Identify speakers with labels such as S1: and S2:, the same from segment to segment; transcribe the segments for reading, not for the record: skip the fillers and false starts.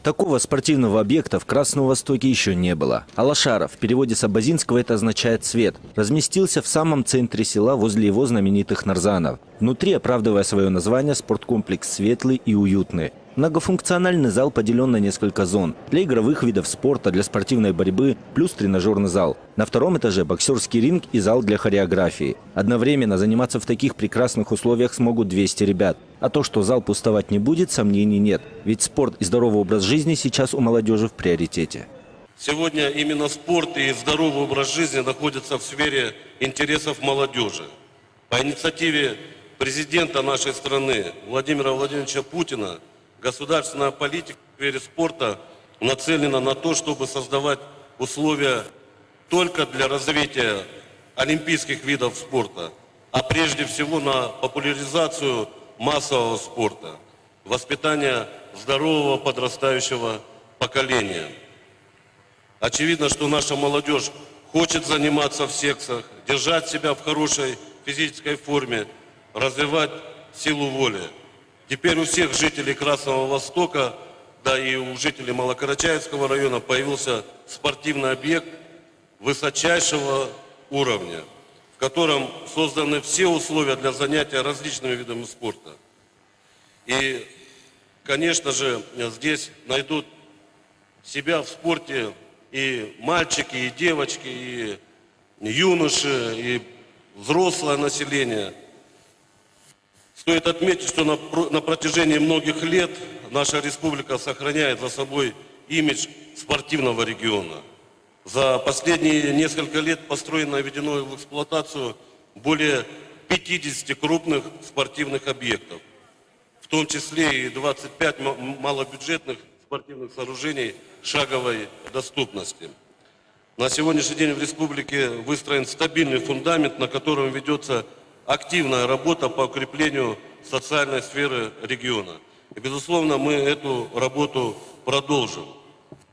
S1: Такого спортивного объекта в Красном Востоке еще не было. Алашара, в переводе с абазинского это означает «цвет», разместился в самом центре села возле его знаменитых нарзанов. Внутри, оправдывая свое название, спорткомплекс светлый и уютный. Многофункциональный зал поделен на несколько зон. Для игровых видов спорта, для спортивной борьбы, плюс тренажерный зал. На втором этаже боксерский ринг и зал для хореографии. Одновременно заниматься в таких прекрасных условиях смогут 200 ребят. А то, что зал пустовать не будет, сомнений нет. Ведь спорт и здоровый образ жизни сейчас у молодежи в приоритете.
S2: Сегодня именно спорт и здоровый образ жизни находятся в сфере интересов молодежи. По инициативе президента нашей страны Владимира Владимировича Путина государственная политика в сфере спорта нацелена на то, чтобы создавать условия только для развития олимпийских видов спорта, а прежде всего на популяризацию массового спорта, воспитание здорового подрастающего поколения. Очевидно, что наша молодежь хочет заниматься в секциях, держать себя в хорошей физической форме, развивать силу воли. Теперь у всех жителей Красного Востока, да и у жителей Малокарачаевского района появился спортивный объект высочайшего уровня, в котором созданы все условия для занятия различными видами спорта. И, конечно же, здесь найдут себя в спорте и мальчики, и девочки, и юноши, и взрослое население. Стоит отметить, что на протяжении многих лет наша республика сохраняет за собой имидж спортивного региона. За последние несколько лет построено и введено в эксплуатацию более 50 крупных спортивных объектов, в том числе и 25 малобюджетных спортивных сооружений шаговой доступности. На сегодняшний день в республике выстроен стабильный фундамент, на котором ведется активная работа по укреплению социальной сферы региона. И, безусловно, мы эту работу продолжим.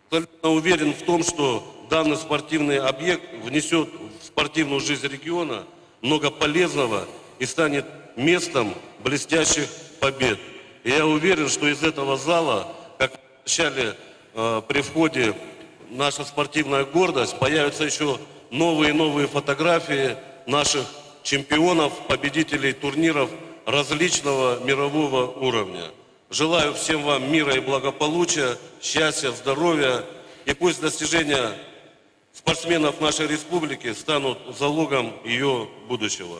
S2: Абсолютно уверен в том, что данный спортивный объект внесет в спортивную жизнь региона много полезного и станет местом блестящих побед. И я уверен, что из этого зала, как обещали при входе, наша спортивная гордость, появятся еще новые и новые фотографии наших чемпионов, победителей турниров различного мирового уровня. Желаю всем вам мира и благополучия, счастья, здоровья. И пусть достижения спортсменов нашей республики станут залогом ее будущего.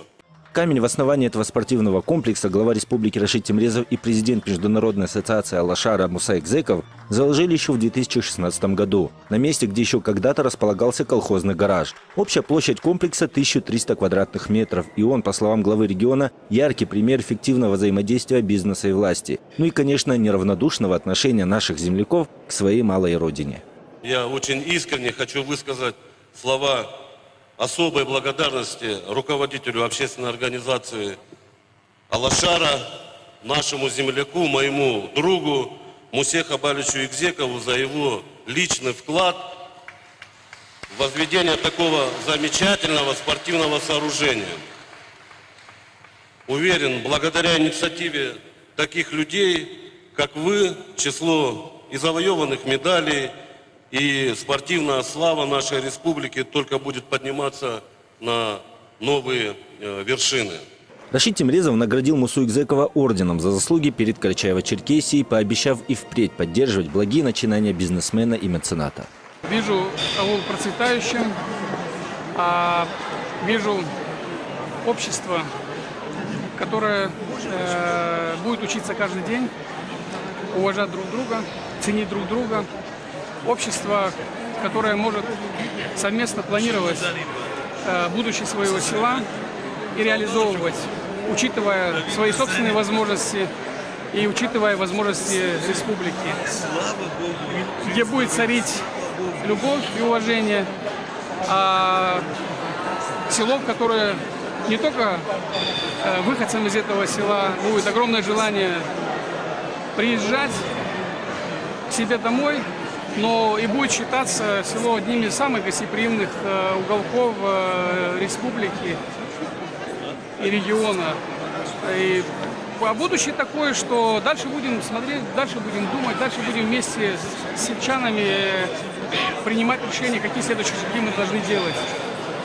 S1: Камень в основании этого спортивного комплекса глава республики Рашид Темрезов и президент Международной ассоциации Алашара Муса Экзеков заложили еще в 2016 году, на месте, где еще когда-то располагался колхозный гараж. Общая площадь комплекса 1300 квадратных метров, и он, по словам главы региона, яркий пример эффективного взаимодействия бизнеса и власти. Ну и, конечно, неравнодушного отношения наших земляков к своей малой родине.
S2: Я очень искренне хочу высказать слова особой благодарности руководителю общественной организации Алашара, нашему земляку, моему другу Мусе Хабаличу Экзекову за его личный вклад в возведение такого замечательного спортивного сооружения. Уверен, благодаря инициативе таких людей, как вы, число и завоеванных медалей, и спортивная слава нашей республики только будет подниматься на новые вершины.
S1: Рашид Темрезов наградил Мусу Экзекова орденом за заслуги перед Карачаево-Черкесией, пообещав и впредь поддерживать благие начинания бизнесмена и мецената.
S3: Вижу аул процветающим, вижу общество, которое будет учиться каждый день, уважать друг друга, ценить друг друга. Общество, которое может совместно планировать будущее своего села и реализовывать, учитывая свои собственные возможности и учитывая возможности республики, где будет царить любовь и уважение, а село, в которое не только выходцам из этого села будет огромное желание приезжать к себе домой, но и будет считаться село одним из самых гостеприимных уголков республики и региона. И будущее такое, что дальше будем смотреть, дальше будем думать, дальше будем вместе с сельчанами принимать решения, какие следующие шаги мы должны делать.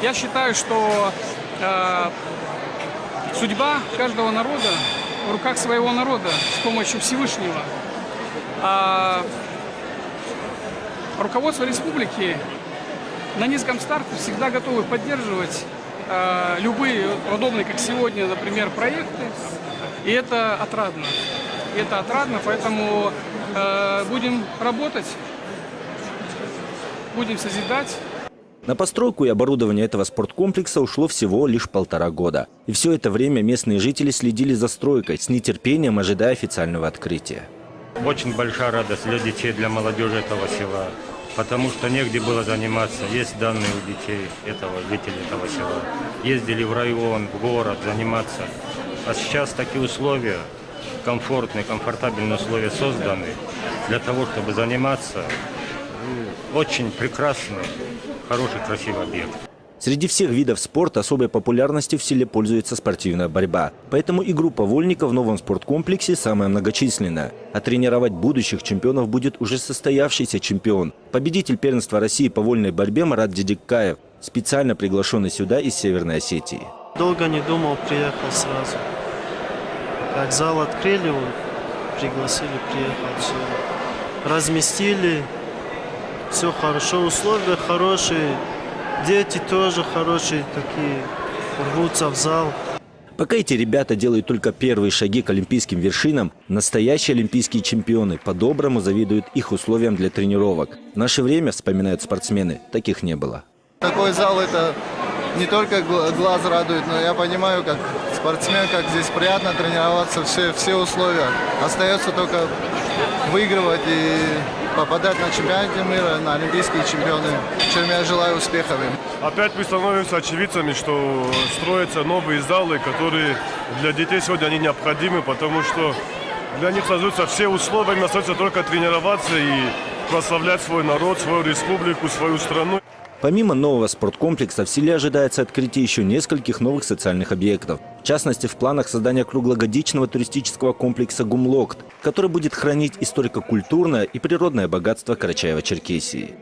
S3: Я считаю, что судьба каждого народа в руках своего народа с помощью Всевышнего. Руководство республики на низком старте всегда готовы поддерживать любые подобные, как сегодня, например, проекты. И это отрадно. Поэтому будем работать, будем созидать.
S1: На постройку и оборудование этого спорткомплекса ушло всего лишь 1,5 года. И все это время местные жители следили за стройкой, с нетерпением ожидая официального открытия.
S4: Очень большая радость для детей, для молодежи этого села, потому что негде было заниматься. Есть данные у детей, жителей этого села. Ездили в район, в город заниматься. А сейчас такие условия, комфортабельные условия созданы для того, чтобы заниматься. Очень прекрасный, хороший, красивый объект.
S1: Среди всех видов спорта особой популярностью в селе пользуется спортивная борьба. Поэтому и группа вольников в новом спорткомплексе самая многочисленная. А тренировать будущих чемпионов будет уже состоявшийся чемпион. Победитель первенства России по вольной борьбе Марат Дедиккаев, специально приглашенный сюда из Северной Осетии.
S5: Долго не думал, приехал сразу. Как зал открыли, пригласили, приехал, все разместили. Все хорошо, условия хорошие, дети тоже хорошие, такие, рвутся в зал.
S1: Пока эти ребята делают только первые шаги к олимпийским вершинам, настоящие олимпийские чемпионы по-доброму завидуют их условиям для тренировок. В наше время, вспоминают спортсмены, таких не было.
S6: Такой зал — это не только глаз радует, но я понимаю, как спортсмен, как здесь приятно тренироваться, все условия. Остается только выигрывать и попадать на чемпионаты мира, на олимпийские чемпионы, чем я желаю успехов им.
S7: Опять мы становимся очевидцами, что строятся новые залы, которые для детей сегодня они необходимы, потому что для них создаются все условия, им остается только тренироваться и прославлять свой народ, свою республику, свою страну.
S1: Помимо нового спорткомплекса в селе ожидается открытие еще нескольких новых социальных объектов. В частности, в планах создания круглогодичного туристического комплекса «Гумлокт», который будет хранить историко-культурное и природное богатство Карачаево-Черкесии.